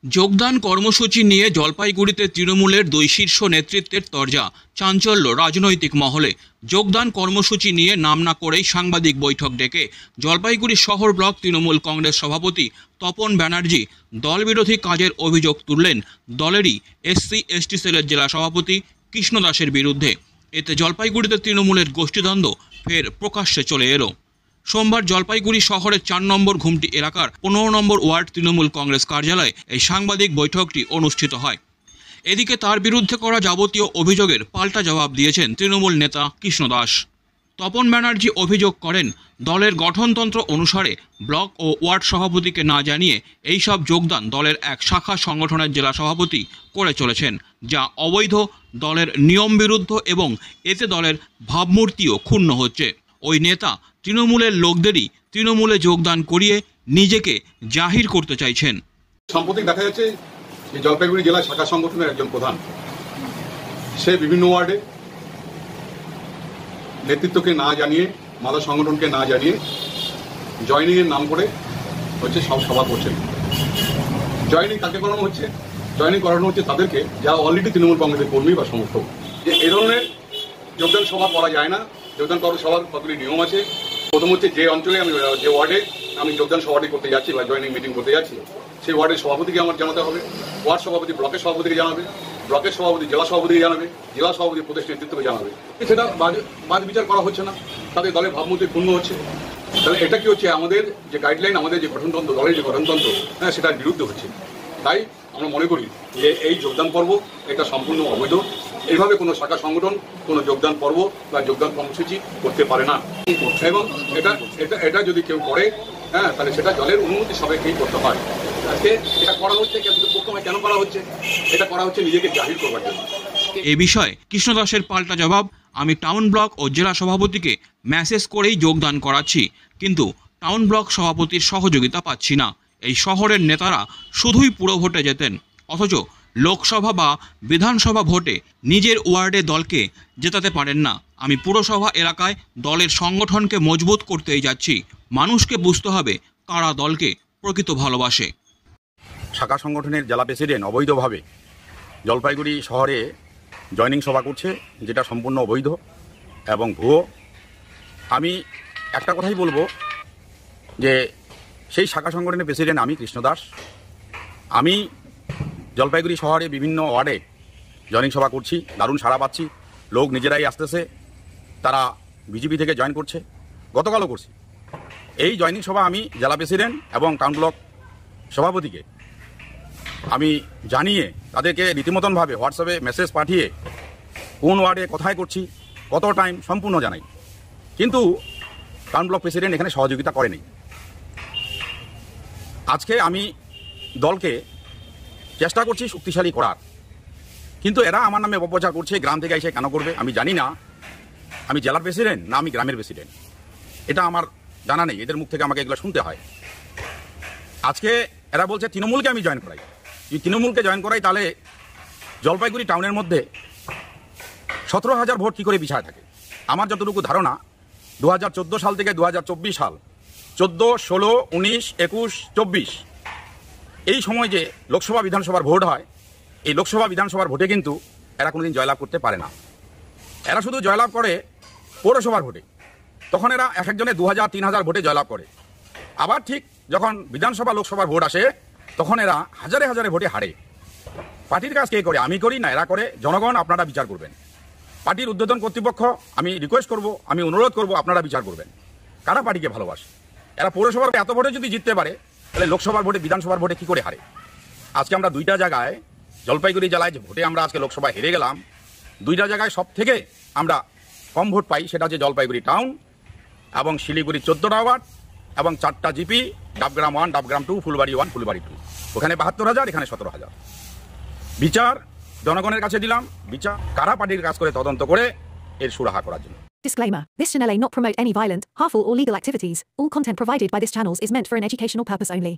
যোগদান কর্মসূচি নিয়ে জলপাইগুড়িতে তৃণমূলের দুই শীর্ষ নেতৃত্বের তরজা, চাঞ্চল্য রাজনৈতিক মহলে। যোগদান কর্মসূচি নিয়ে নাম না করেই সাংবাদিক বৈঠক ডেকে জলপাইগুড়ি শহর ব্লক তৃণমূল কংগ্রেস সভাপতি তপন ব্যানার্জি দলবিরোধী কাজের অভিযোগ তুললেন দলেরই SC/ST সেলের জেলা সভাপতি কৃষ্ণ দাসের বিরুদ্ধে। এতে জলপাইগুড়িতে তৃণমূলের গোষ্ঠীদ্বন্দ্ব ফের প্রকাশ্যে চলে এলো। সোমবার জলপাইগুড়ি শহরের 4 নম্বর ঘুমটি এলাকার 15 নম্বর ওয়ার্ড তৃণমূল কংগ্রেস কার্যালয়ে এই সাংবাদিক বৈঠকটি অনুষ্ঠিত হয়। এদিকে তার বিরুদ্ধে করা যাবতীয় অভিযোগের পাল্টা জবাব দিয়েছেন তৃণমূল নেতা কৃষ্ণ দাস। তপন ব্যানার্জি অভিযোগ করেন, দলের গঠনতন্ত্র অনুসারে ব্লক ও ওয়ার্ড সভাপতিকে না জানিয়ে এই সব যোগদান দলের এক শাখা সংগঠনের জেলা সভাপতি করে চলেছেন, যা অবৈধ, দলের নিয়ম বিরুদ্ধ এবং এতে দলের ভাবমূর্তিও ক্ষুণ্ণ হচ্ছে। ওই নেতা তৃণমূলের লোকদেরই তৃণমূলে যোগদান করিয়ে নিজেকে জাহির করতে চাইছেন। সাম্প্রতিক দেখা যাচ্ছে যে জলপাইগুড়ি জেলা শাখা সংগঠনের একজন প্রধান, সে বিভিন্ন ওয়ার্ডে নেতৃত্বকে না জানিয়ে, মাদা সংগঠনকে না জানিয়ে জয়নিং এর নাম করে সব সভা করছেন। জয়নিং কাকে করানো হচ্ছে? জয়নিং করানো হচ্ছে তাদেরকে যারা অলরেডি তৃণমূল কংগ্রেসের কর্মী বা সমর্থক। যে এই ধরনের যোগদান সভা করা যায় না। যোগদান করার সভার কতগুলি নিয়ম আছে। প্রথম হচ্ছে, যে অঞ্চলে আমি, যে ওয়ার্ডে আমি যোগদান সভাটি করতে যাচ্ছি বা জয়নিং মিটিং করতে যাচ্ছি, সেই ওয়ার্ডের সভাপতিকে আমার জানাতে হবে। ওয়ার্ড সভাপতি ব্লকের সভাপতিকে জানাবে, ব্লকের সভাপতি জেলা সভাপতিকে জানাবে, জেলা সভাপতি প্রদেশ নেতৃত্বকে জানাবে। সেটা বাদ বিচার করা হচ্ছে না, তাদের দলের ভাবমূর্তি ক্ষুণ্ণ হচ্ছে। তাহলে এটা কি হচ্ছে? আমাদের যে গাইডলাইন, আমাদের যে গঠনতন্ত্র, দলের যে গঠনতন্ত্র, সেটার বিরুদ্ধে হচ্ছে। তাই আমরা মনে করি যে এই যোগদান পর্ব এটা সম্পূর্ণ অবৈধ। এইভাবে কোনো শাখা সংগঠন কোনো যোগদান পর্ব বা যোগদান কর্মসূচি করতে পারে না। এবং এটা যদি কেউ করে, তাহলে সেটা দলের অনুমতি সবাইকেই করতে হয়। আজকে এটা করা হচ্ছে কেন করা হচ্ছে? এটা করা হচ্ছে নিজেকে জাহির করবার জন্য। এ বিষয়ে কৃষ্ণ দাসের পাল্টা জবাব, আমি টাউন ব্লক ও জেলা সভাপতিকে মেসেজ করেই যোগদান করাচ্ছি, কিন্তু টাউন ব্লক সভাপতির সহযোগিতা পাচ্ছি না। এই শহরের নেতারা শুধুই পুরো ভোটে যেতেন, অথচ লোকসভা বা বিধানসভা ভোটে নিজের ওয়ার্ডে দলকে জেতাতে পারেন না। আমি পুরসভা এলাকায় দলের সংগঠনকে মজবুত করতেই যাচ্ছি। মানুষকে বুঝতে হবে কারা দলকে প্রকৃত ভালোবাসে। শাখা সংগঠনের জেলা প্রেসিডেন্ট অবৈধভাবে জলপাইগুড়ি শহরে জয়নিং সভা করছে, যেটা সম্পূর্ণ অবৈধ এবং ভুয়ো। আমি একটা কথাই বলবো যে সেই শাখা সংগঠনের প্রেসিডেন্ট আমি কৃষ্ণ দাস। আমি জলপাইগুড়ি শহরে বিভিন্ন ওয়ার্ডে জয়নিং সভা করছি, দারুণ সাড়া পাচ্ছি। লোক নিজেরাই আসতেছে, তারা বিজেপি থেকে জয়েন করছে, গতকালও করছি। এই জয়নিং সভা আমি জেলা প্রেসিডেন্ট এবং টাউন ব্লক সভাপতিকে আমি জানিয়ে তাদেরকে রীতিমতনভাবে হোয়াটসঅ্যাপে মেসেজ পাঠিয়ে কোন ওয়ার্ডে কোথায় করছি, কত টাইম সম্পূর্ণ জানাই। কিন্তু টাউন ব্লক প্রেসিডেন্ট এখানে সহযোগিতা করেনি। আজকে আমি দলকে চেষ্টা করছি শক্তিশালী করার, কিন্তু এরা আমার নামে অপপ্রচার করছে। গ্রাম থেকে এসে কেন করবে আমি জানি না। আমি জেলার প্রেসিডেন্ট না আমি গ্রামের প্রেসিডেন্ট, এটা আমার জানা নেই। এদের মুখ থেকে আমাকে এগুলো শুনতে হয়। আজকে এরা বলছে তৃণমূলকে আমি জয়েন করাই। যদি তৃণমূলকে জয়েন করাই, তাহলে জলপাইগুড়ি টাউনের মধ্যে 17,000 ভোট কী করে বিছায় থাকে? আমার যতটুকু ধারণা, 2014 সাল থেকে 2024 সাল, 14, 16, 19, 21, 24 এই সময় যে লোকসভা বিধানসভার ভোট হয়, এই লোকসভা বিধানসভার ভোটে কিন্তু এরা কোনোদিন জয়লাভ করতে পারে না। এরা শুধু জয়লাভ করে পৌরসভার ভোটে। তখন এরা এক একজনে 2,000, 3,000 ভোটে জয়লাভ করে। আবার ঠিক যখন বিধানসভা লোকসভার ভোট আসে, তখন এরা হাজারে হাজারে ভোটে হারে। পার্টির কাজ কে করে? আমি করি না, এরা করে। জনগণ আপনারা বিচার করবেন। পার্টির ঊর্ধ্বতন কর্তৃপক্ষ আমি রিকোয়েস্ট করব, আমি অনুরোধ করব, আপনারা বিচার করবেন কারা পার্টিকে ভালোবাসে। এরা পৌরসভার এত ভোটে যদি জিততে পারে, তাহলে লোকসভার ভোটে, বিধানসভার ভোটে কি করে হারে? আজকে আমরা দুইটা জায়গায়, জলপাইগুড়ি জেলায় যে ভোটে আমরা আজকে লোকসভায় হেরে গেলাম, দুইটা জায়গায় সব থেকে আমরা কম ভোট পাই। সেটা হচ্ছে জলপাইগুড়ি টাউন এবং শিলিগুড়ি 14টা ওয়ার্ড এবং 4টা জিপি, ডাবগ্রাম 1, ডাবগ্রাম 2, ফুলবাড়ি 1, ফুলবাড়ি 2। ওখানে 72,000, এখানে 17,000। বিচার জনগণের কাছে দিলাম। বিচার কারা পার্টির কাজ করে তদন্ত করে এর সুরাহা করার জন্য। Disclaimer. This channel may not promote any violent, harmful or legal activities. All content provided by this channel is meant for an educational purpose only.